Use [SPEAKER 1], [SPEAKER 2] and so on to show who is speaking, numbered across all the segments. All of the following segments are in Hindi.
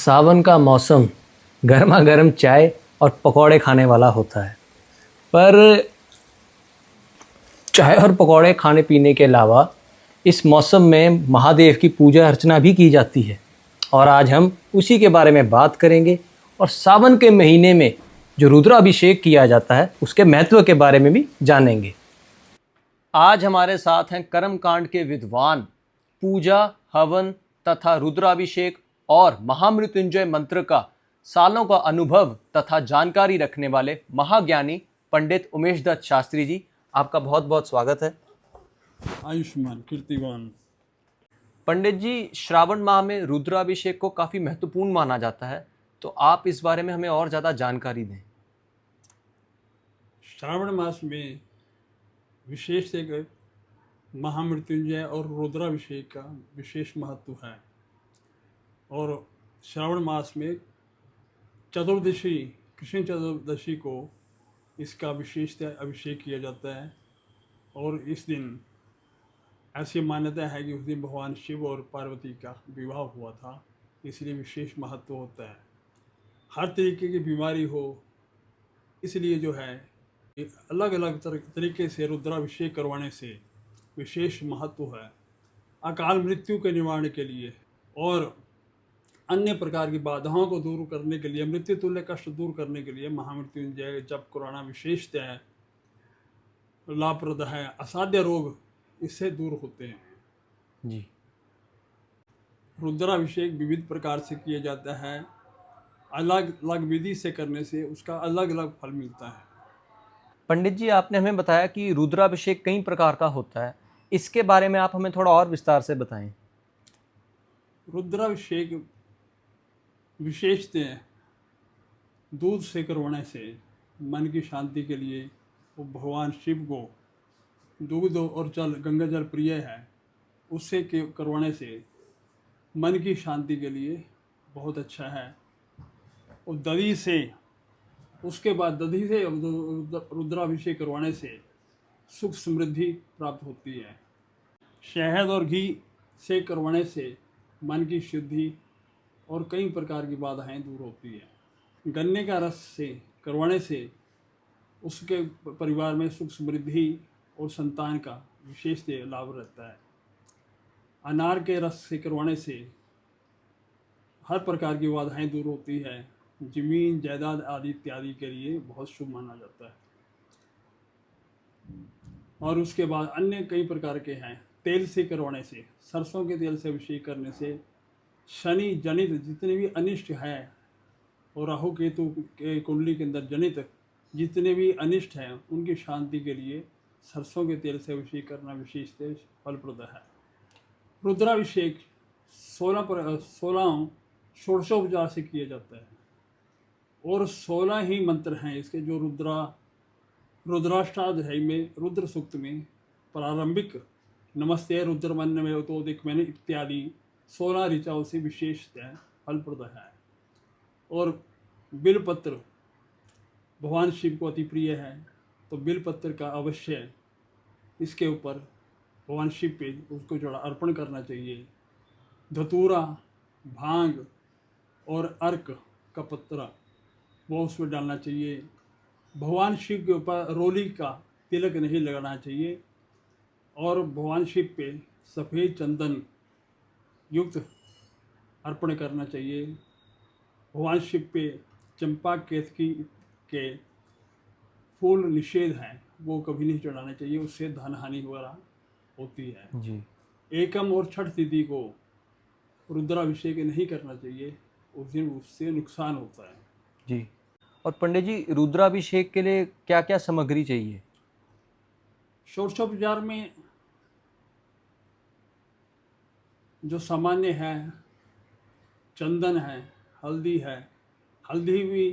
[SPEAKER 1] सावन का मौसम गर्मा गर्म चाय और पकौड़े खाने वाला होता है। पर चाय और पकौड़े खाने पीने के अलावा इस मौसम में महादेव की पूजा अर्चना भी की जाती है और आज हम उसी के बारे में बात करेंगे और सावन के महीने में जो रुद्राभिषेक किया जाता है उसके महत्व के बारे में भी जानेंगे। आज हमारे साथ हैं कर्मकांड के विद्वान, पूजा, हवन तथा रुद्राभिषेक और महामृत्युंजय मंत्र का सालों का अनुभव तथा जानकारी रखने वाले महाज्ञानी पंडित उमेश दत्त शास्त्री जी, आपका बहुत बहुत स्वागत है।
[SPEAKER 2] आयुष्मान कीर्तिवान।
[SPEAKER 1] पंडित जी, श्रावण माह में रुद्राभिषेक को काफ़ी महत्वपूर्ण माना जाता है, तो आप इस बारे में हमें और ज़्यादा जानकारी दें।
[SPEAKER 2] श्रावण मास में विशेष एक महामृत्युंजय और रुद्राभिषेक का विशेष महत्व है और श्रावण मास में चतुर्दशी, कृष्ण चतुर्दशी को इसका विशेष अभिषेक किया जाता है और इस दिन ऐसी मान्यता है कि उस दिन भगवान शिव और पार्वती का विवाह हुआ था, इसलिए विशेष महत्व होता है। हर तरीके की बीमारी हो, इसलिए जो है अलग अलग तरीके से रुद्राभिषेक करवाने से विशेष महत्व है। अकाल मृत्यु के निवारण के लिए और अन्य प्रकार की बाधाओं को दूर करने के लिए, मृत्यु तुल्य कष्ट दूर करने के लिए महामृत्युंजय जप कराना विशेषतः है, लाभप्रद है। असाध्य रोग इससे दूर होते हैं
[SPEAKER 1] जी।
[SPEAKER 2] रुद्राभिषेक विविध प्रकार से किया जाता है, अलग अलग विधि से करने से उसका अलग अलग फल मिलता है।
[SPEAKER 1] पंडित जी, आपने हमें बताया कि रुद्राभिषेक कई प्रकार का होता है, इसके बारे में आप हमें थोड़ा और विस्तार से बताएं।
[SPEAKER 2] रुद्राभिषेक विशेषतः दूध से करवाने से मन की शांति के लिए, वो भगवान शिव को दूध और जल, गंगा जल प्रिय है, उससे करवाने से मन की शांति के लिए बहुत अच्छा है। और दधी से, उसके बाद दधी से रुद्राभिषेक करवाने से सुख समृद्धि प्राप्त होती है। शहद और घी से करवाने से मन की शुद्धि और कई प्रकार की बाधाएं दूर होती है। गन्ने का रस से करवाने से उसके परिवार में सुख समृद्धि और संतान का विशेष लाभ रहता है। अनार के रस से करवाने से हर प्रकार की बाधाएं दूर होती है। जमीन जायदाद आदि इत्यादि के लिए बहुत शुभ माना जाता है। और उसके बाद अन्य कई प्रकार के हैं। तेल से करवाने से, सरसों के तेल से अभिषेक करने से शनि जनित जितने भी अनिष्ट हैं और राहु केतु के कुंडली के अंदर जनित जितने भी अनिष्ट हैं उनकी शांति के लिए सरसों के तेल से अभिषेक करना विशेष फलप्रद है। रुद्राभिषेक 16 षोडशोपचार से किया जाता है और 16 ही मंत्र हैं इसके, जो रुद्राष्टाध्यायी में रुद्र सूक्त में प्रारंभिक नमस्ते रुद्रमन्य में तो दिक्मनि इत्यादि 16 ऋचाओं से विशेषतः फलप्रद है। और बिलपत्र भगवान शिव को अति प्रिय है, तो बिलपत्र का अवश्य इसके ऊपर भगवान शिव पे उसको जड़ा अर्पण करना चाहिए। धतूरा, भांग और अर्क का पत्रा वो उसमें डालना चाहिए। भगवान शिव के ऊपर रोली का तिलक नहीं लगाना चाहिए और भगवान शिव पे सफ़ेद चंदन युक्त अर्पण करना चाहिए। भगवान शिव पे चंपा केतकी के फूल निषेध हैं, वो कभी नहीं चढ़ाना चाहिए, उससे धन हानि वगैरह होती है
[SPEAKER 1] जी।
[SPEAKER 2] एकम और छठ तिथि को रुद्राभिषेक नहीं करना चाहिए, उस दिन उससे नुकसान होता है।
[SPEAKER 1] जी। और पंडित जी, रुद्राभिषेक के लिए क्या क्या सामग्री चाहिए?
[SPEAKER 2] षोडशोपचार में जो सामान्य है, चंदन है, हल्दी है। हल्दी भी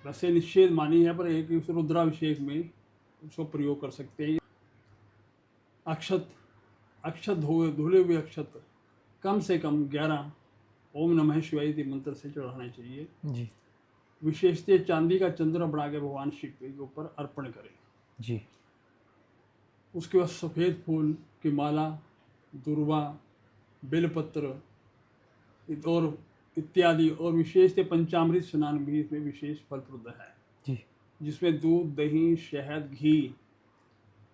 [SPEAKER 2] वैसे निषेध मानी है, पर एक उस रुद्राभिषेक में उसको प्रयोग कर सकते हैं। अक्षत धुले हुए अक्षत कम से कम 11 ओम नमः शिवाय के मंत्र से चढ़ाना चाहिए।
[SPEAKER 1] जी।
[SPEAKER 2] विशेषतः चांदी का चंद्र बना के भगवान शिव के ऊपर अर्पण करें।
[SPEAKER 1] जी।
[SPEAKER 2] उसके बाद सफ़ेद फूल की माला, दुर्वा, बेलपत्र और इत्यादि, और विशेषतः पंचामृत स्नान भी इसमें विशेष फलप्रद है,
[SPEAKER 1] जी
[SPEAKER 2] जिसमें दूध, दही, शहद, घी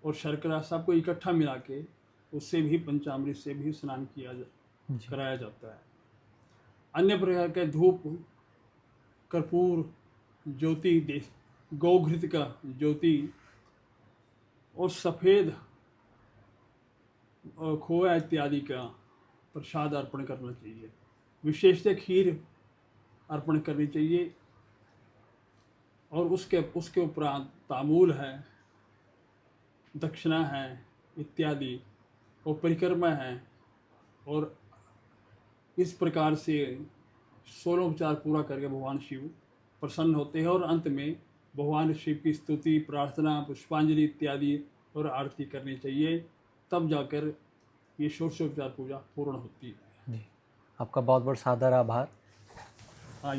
[SPEAKER 2] और शर्करा सबको इकट्ठा मिला के उससे भी पंचामृत से भी स्नान कराया जाता है। अन्य प्रकार के धूप, कर्पूर, ज्योति, गौघृत का ज्योति और सफ़ेद खोया इत्यादि का प्रसाद अर्पण करना चाहिए। विशेषतः खीर अर्पण करनी चाहिए, और उसके उपरांत तांबूल है, दक्षिणा है इत्यादि, और परिक्रमा है, और इस प्रकार से 16 उपचार पूरा करके भगवान शिव प्रसन्न होते हैं, और अंत में भगवान शिव की स्तुति, प्रार्थना, पुष्पांजलि इत्यादि और आरती करनी चाहिए, तब जाकर ये षोडशोपचार पूजा पूर्ण होती है।
[SPEAKER 1] जी, आपका बहुत बहुत सादर आभार।
[SPEAKER 2] हाँ,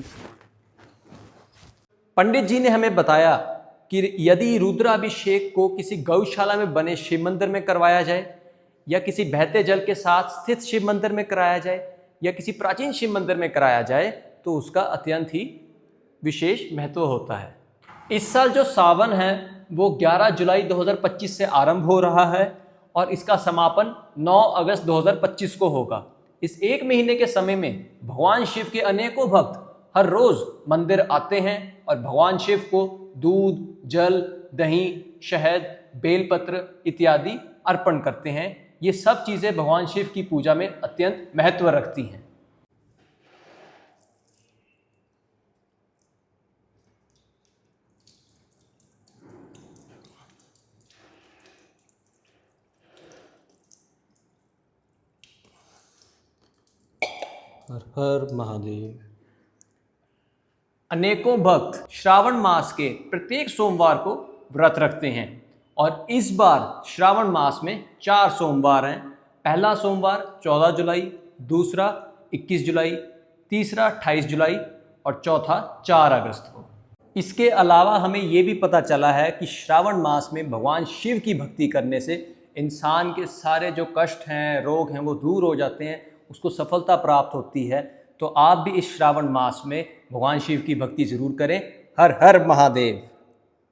[SPEAKER 1] पंडित जी ने हमें बताया कि यदि रुद्राभिषेक को किसी गौशाला में बने शिव मंदिर में करवाया जाए, या किसी बहते जल के साथ स्थित शिव मंदिर में कराया जाए, या किसी प्राचीन शिव मंदिर में कराया जाए, तो उसका अत्यंत ही विशेष महत्व होता है। इस साल जो सावन है वो 11 जुलाई 2025 से आरंभ हो रहा है, और इसका समापन 9 अगस्त 2025 को होगा। इस एक महीने के समय में भगवान शिव के अनेकों भक्त हर रोज मंदिर आते हैं और भगवान शिव को दूध, जल, दही, शहद, बेलपत्र इत्यादि अर्पण करते हैं। ये सब चीज़ें भगवान शिव की पूजा में अत्यंत महत्व रखती हैं। हर हर महादेव। अनेकों भक्त श्रावण मास के प्रत्येक सोमवार को व्रत रखते हैं, और इस बार श्रावण मास में 4 सोमवार हैं। पहला सोमवार 14 जुलाई, दूसरा 21 जुलाई, तीसरा 28 जुलाई और चौथा 4 अगस्त को। इसके अलावा हमें ये भी पता चला है कि श्रावण मास में भगवान शिव की भक्ति करने से इंसान के सारे जो कष्ट हैं, रोग हैं, वो दूर हो जाते हैं, उसको सफलता प्राप्त होती है। तो आप भी इस श्रावण मास में भगवान शिव की भक्ति जरूर करें। हर हर महादेव।